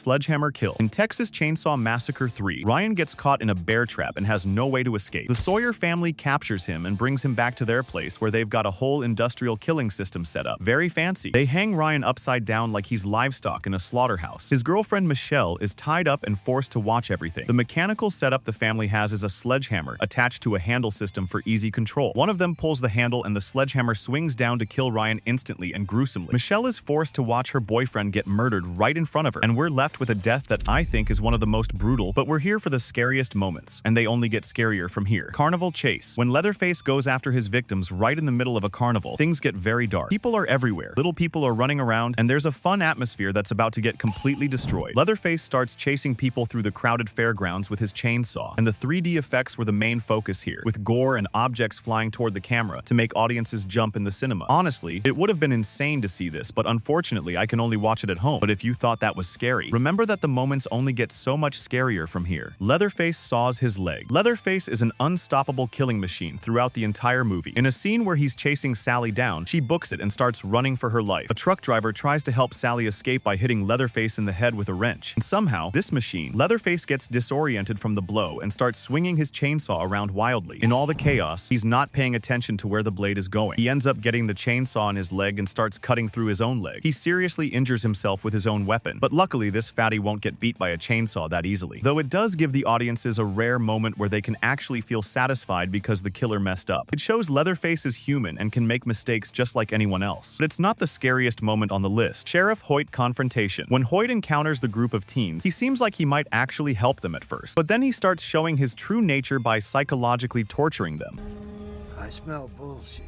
Sledgehammer kill. In Texas Chainsaw Massacre 3, Ryan gets caught in a bear trap and has no way to escape. The Sawyer family captures him and brings him back to their place where they've got a whole industrial killing system set up. Very fancy. They hang Ryan upside down like he's livestock in a slaughterhouse. His girlfriend Michelle is tied up and forced to watch everything. The mechanical setup the family has is a sledgehammer attached to a handle system for easy control. One of them pulls the handle and the sledgehammer swings down to kill Ryan instantly and gruesomely. Michelle is forced to watch her boyfriend get murdered right in front of her, and we're left with a death that I think is one of the most brutal, but we're here for the scariest moments, and they only get scarier from here. Carnival chase. When Leatherface goes after his victims right in the middle of a carnival, things get very dark. People are everywhere. Little people are running around, and there's a fun atmosphere that's about to get completely destroyed. Leatherface starts chasing people through the crowded fairgrounds with his chainsaw, and the 3D effects were the main focus here, with gore and objects flying toward the camera to make audiences jump in the cinema. Honestly, it would have been insane to see this, but unfortunately I can only watch it at home. But if you thought that was scary, remember that the moments only get so much scarier from here. Leatherface saws his leg. Leatherface is an unstoppable killing machine throughout the entire movie. In a scene where he's chasing Sally down, she books it and starts running for her life. A truck driver tries to help Sally escape by hitting Leatherface in the head with a wrench. And somehow, this machine, Leatherface gets disoriented from the blow and starts swinging his chainsaw around wildly. In all the chaos, he's not paying attention to where the blade is going. He ends up getting the chainsaw in his leg and starts cutting through his own leg. He seriously injures himself with his own weapon, but luckily this fatty won't get beat by a chainsaw that easily. Though it does give the audiences a rare moment where they can actually feel satisfied because the killer messed up. It shows Leatherface is human and can make mistakes just like anyone else. But it's not the scariest moment on the list. Sheriff Hoyt confrontation. When Hoyt encounters the group of teens, he seems like he might actually help them at first, but then he starts showing his true nature by psychologically torturing them. I smell bullshit.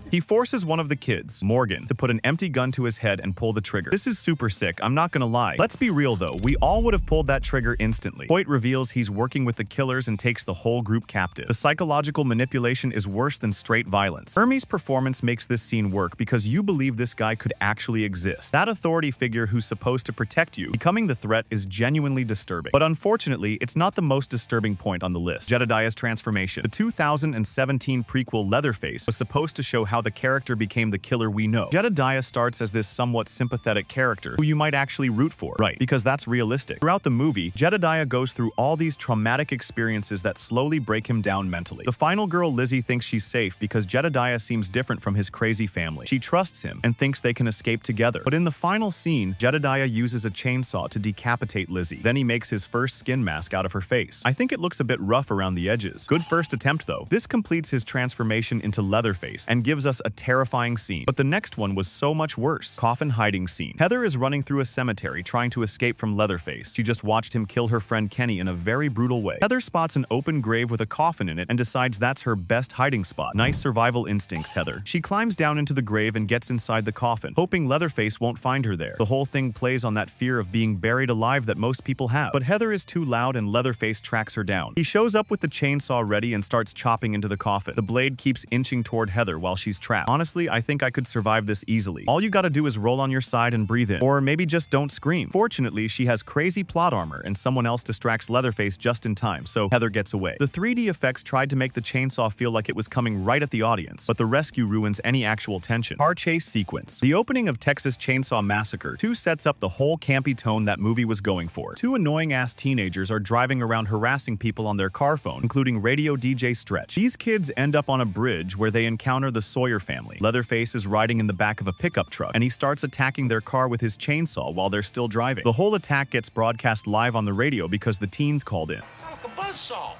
He forces one of the kids, Morgan, to put an empty gun to his head and pull the trigger. This is super sick, I'm not gonna lie. Let's be real though, we all would have pulled that trigger instantly. Hoyt reveals he's working with the killers and takes the whole group captive. The psychological manipulation is worse than straight violence. Hermes' performance makes this scene work because you believe this guy could actually exist. That authority figure who's supposed to protect you, becoming the threat is genuinely disturbing. But unfortunately, it's not the most disturbing point on the list. Jedediah's transformation. The 2017 prequel Leatherface was supposed to show how the character became the killer we know. Jedediah starts as this somewhat sympathetic character who you might actually root for, right? Because that's realistic. Throughout the movie, Jedediah goes through all these traumatic experiences that slowly break him down mentally. The final girl, Lizzie, thinks she's safe because Jedediah seems different from his crazy family. She trusts him and thinks they can escape together. But in the final scene, Jedediah uses a chainsaw to decapitate Lizzie. Then he makes his first skin mask out of her face. I think it looks a bit rough around the edges. Good first attempt though. This completes his transformation into Leatherface and gives us a terrifying scene. But the next one was so much worse. Coffin hiding scene. Heather is running through a cemetery trying to escape from Leatherface. She just watched him kill her friend Kenny in a very brutal way. Heather spots an open grave with a coffin in it and decides that's her best hiding spot. Nice survival instincts, Heather. She climbs down into the grave and gets inside the coffin, hoping Leatherface won't find her there. The whole thing plays on that fear of being buried alive that most people have. But Heather is too loud and Leatherface tracks her down. He shows up with the chainsaw ready and starts chopping into the coffin. The blade keeps inching toward Heather while she's trapped. Honestly, I think I could survive this easily. All you gotta do is roll on your side and breathe in. Or maybe just don't scream. Fortunately, she has crazy plot armor and someone else distracts Leatherface just in time, so Heather gets away. The 3D effects tried to make the chainsaw feel like it was coming right at the audience, but the rescue ruins any actual tension. Car chase sequence. The opening of Texas Chainsaw Massacre 2 sets up the whole campy tone that movie was going for. Two annoying-ass teenagers are driving around harassing people on their car phone, including radio DJ Stretch. These kids end up on a bridge where they encounter the Sawyer family. Leatherface is riding in the back of a pickup truck, and he starts attacking their car with his chainsaw while they're still driving. The whole attack gets broadcast live on the radio because the teens called in. Like a buzzsaw.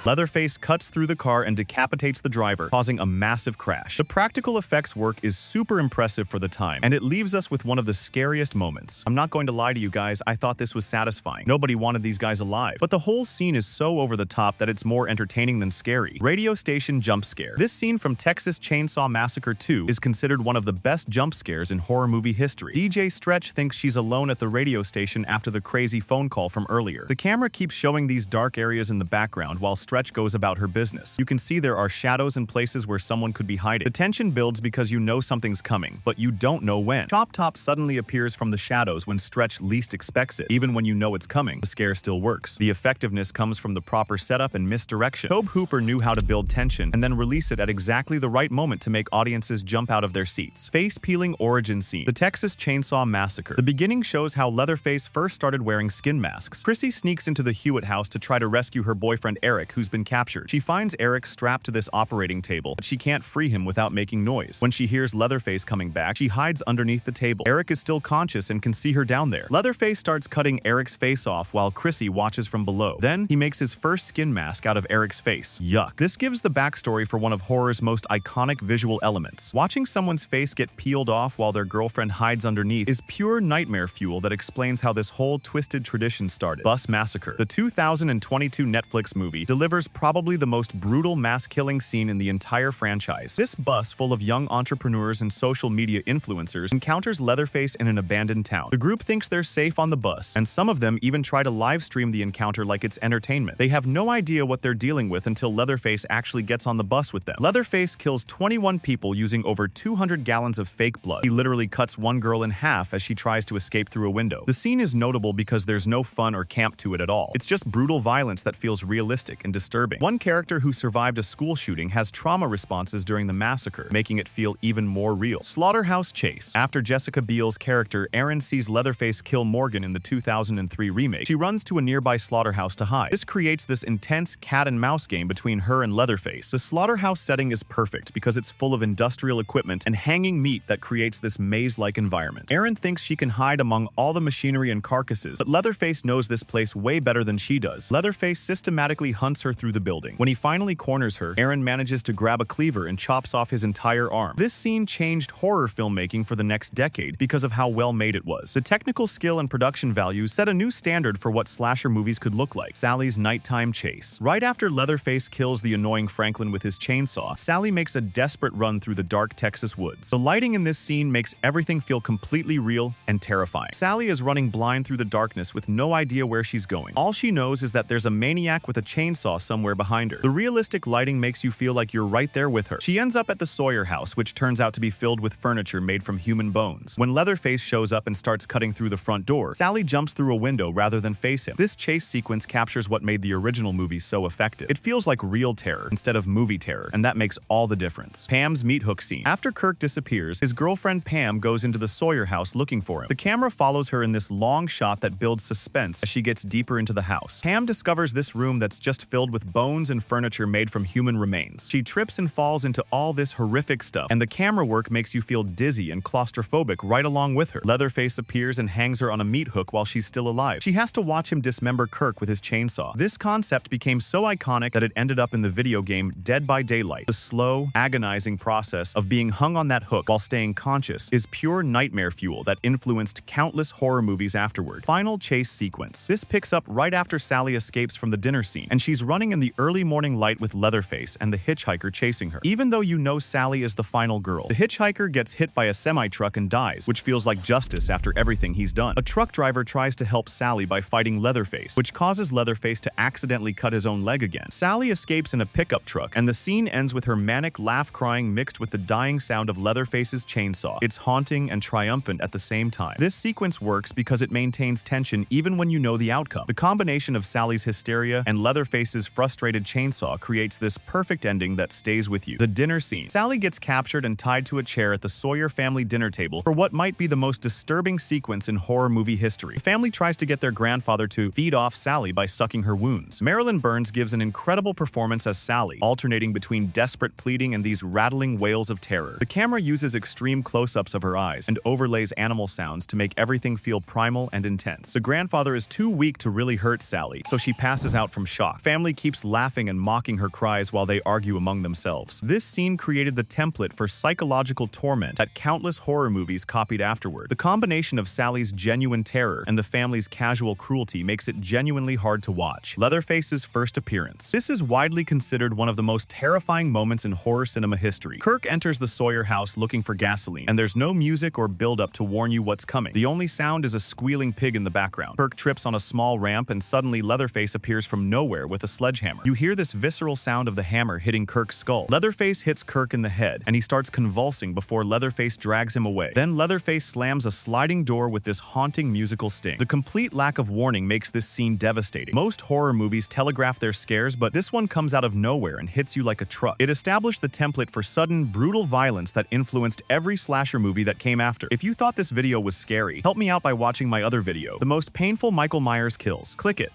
Leatherface cuts through the car and decapitates the driver, causing a massive crash. The practical effects work is super impressive for the time, and it leaves us with one of the scariest moments. I'm not going to lie to you guys, I thought this was satisfying. Nobody wanted these guys alive. But the whole scene is so over the top that it's more entertaining than scary. Radio station jump scare. This scene from Texas Chainsaw Massacre 2 is considered one of the best jump scares in horror movie history. DJ Stretch thinks she's alone at the radio station after the crazy phone call from earlier. The camera keeps showing these dark areas in the background while Stretch goes about her business. You can see there are shadows and places where someone could be hiding. The tension builds because you know something's coming, but you don't know when. Chop Top suddenly appears from the shadows when Stretch least expects it. Even when you know it's coming, the scare still works. The effectiveness comes from the proper setup and misdirection. Tobe Hooper knew how to build tension and then release it at exactly the right moment to make audiences jump out of their seats. Face-peeling origin scene. The Texas Chainsaw Massacre. The beginning shows how Leatherface first started wearing skin masks. Chrissy sneaks into the Hewitt house to try to rescue her boyfriend Eric, who's been captured. She finds Eric strapped to this operating table, but she can't free him without making noise. When she hears Leatherface coming back, she hides underneath the table. Eric is still conscious and can see her down there. Leatherface starts cutting Eric's face off while Chrissy watches from below. Then, he makes his first skin mask out of Eric's face. Yuck. This gives the backstory for one of horror's most iconic visual elements. Watching someone's face get peeled off while their girlfriend hides underneath is pure nightmare fuel that explains how this whole twisted tradition started. Bus Massacre. The 2022 Netflix movie delivers probably the most brutal mass-killing scene in the entire franchise. This bus full of young entrepreneurs and social media influencers encounters Leatherface in an abandoned town. The group thinks they're safe on the bus, and some of them even try to live stream the encounter like it's entertainment. They have no idea what they're dealing with until Leatherface actually gets on the bus with them. Leatherface kills 21 people using over 200 gallons of fake blood. He literally cuts one girl in half as she tries to escape through a window. The scene is notable because there's no fun or camp to it at all. It's just brutal violence that feels realistic and disturbing. One character who survived a school shooting has trauma responses during the massacre, making it feel even more real. Slaughterhouse Chase. After Jessica Biel's character Erin sees Leatherface kill Morgan in the 2003 remake, she runs to a nearby slaughterhouse to hide. This creates this intense cat-and-mouse game between her and Leatherface. The slaughterhouse setting is perfect because it's full of industrial equipment and hanging meat that creates this maze-like environment. Erin thinks she can hide among all the machinery and carcasses, but Leatherface knows this place way better than she does. Leatherface systematically hunts her through the building. When he finally corners her, Erin manages to grab a cleaver and chops off his entire arm. This scene changed horror filmmaking for the next decade because of how well made it was. The technical skill and production values set a new standard for what slasher movies could look like. Sally's nighttime chase. Right after Leatherface kills the annoying Franklin with his chainsaw, Sally makes a desperate run through the dark Texas woods. The lighting in this scene makes everything feel completely real and terrifying. Sally is running blind through the darkness with no idea where she's going. All she knows is that there's a maniac with a chainsaw somewhere behind her. The realistic lighting makes you feel like you're right there with her. She ends up at the Sawyer house, which turns out to be filled with furniture made from human bones. When Leatherface shows up and starts cutting through the front door, Sally jumps through a window rather than face him. This chase sequence captures what made the original movie so effective. It feels like real terror instead of movie terror, and that makes all the difference. Pam's meat hook scene. After Kirk disappears, his girlfriend Pam goes into the Sawyer house looking for him. The camera follows her in this long shot that builds suspense as she gets deeper into the house. Pam discovers this room that's just filled with bones and furniture made from human remains. She trips and falls into all this horrific stuff, and the camera work makes you feel dizzy and claustrophobic right along with her. Leatherface appears and hangs her on a meat hook while she's still alive. She has to watch him dismember Kirk with his chainsaw. This concept became so iconic that it ended up in the video game Dead by Daylight. The slow, agonizing process of being hung on that hook while staying conscious is pure nightmare fuel that influenced countless horror movies afterward. Final chase sequence. This picks up right after Sally escapes from the dinner scene, and she's running in the early morning light with Leatherface and the hitchhiker chasing her. Even though you know Sally is the final girl, the hitchhiker gets hit by a semi-truck and dies, which feels like justice after everything he's done. A truck driver tries to help Sally by fighting Leatherface, which causes Leatherface to accidentally cut his own leg again. Sally escapes in a pickup truck, and the scene ends with her manic laugh crying mixed with the dying sound of Leatherface's chainsaw. It's haunting and triumphant at the same time. This sequence works because it maintains tension even when you know the outcome. The combination of Sally's hysteria and Leatherface's frustrated chainsaw creates this perfect ending that stays with you. The dinner scene. Sally gets captured and tied to a chair at the Sawyer family dinner table for what might be the most disturbing sequence in horror movie history. The family tries to get their grandfather to feed off Sally by sucking her wounds. Marilyn Burns gives an incredible performance as Sally, alternating between desperate pleading and these rattling wails of terror. The camera uses extreme close-ups of her eyes and overlays animal sounds to make everything feel primal and intense. The grandfather is too weak to really hurt Sally, so she passes out from shock. Family keeps laughing and mocking her cries while they argue among themselves. This scene created the template for psychological torment that countless horror movies copied afterward. The combination of Sally's genuine terror and the family's casual cruelty makes it genuinely hard to watch. Leatherface's first appearance. This is widely considered one of the most terrifying moments in horror cinema history. Kirk enters the Sawyer house looking for gasoline, and there's no music or build-up to warn you what's coming. The only sound is a squealing pig in the background. Kirk trips on a small ramp, and suddenly Leatherface appears from nowhere with a sledgehammer. You hear this visceral sound of the hammer hitting Kirk's skull. Leatherface hits Kirk in the head, and he starts convulsing before Leatherface drags him away. Then Leatherface slams a sliding door with this haunting musical sting. The complete lack of warning makes this scene devastating. Most horror movies telegraph their scares, but this one comes out of nowhere and hits you like a truck. It established the template for sudden, brutal violence that influenced every slasher movie that came after. If you thought this video was scary, help me out by watching my other video, The Most Painful Michael Myers Kills. Click it.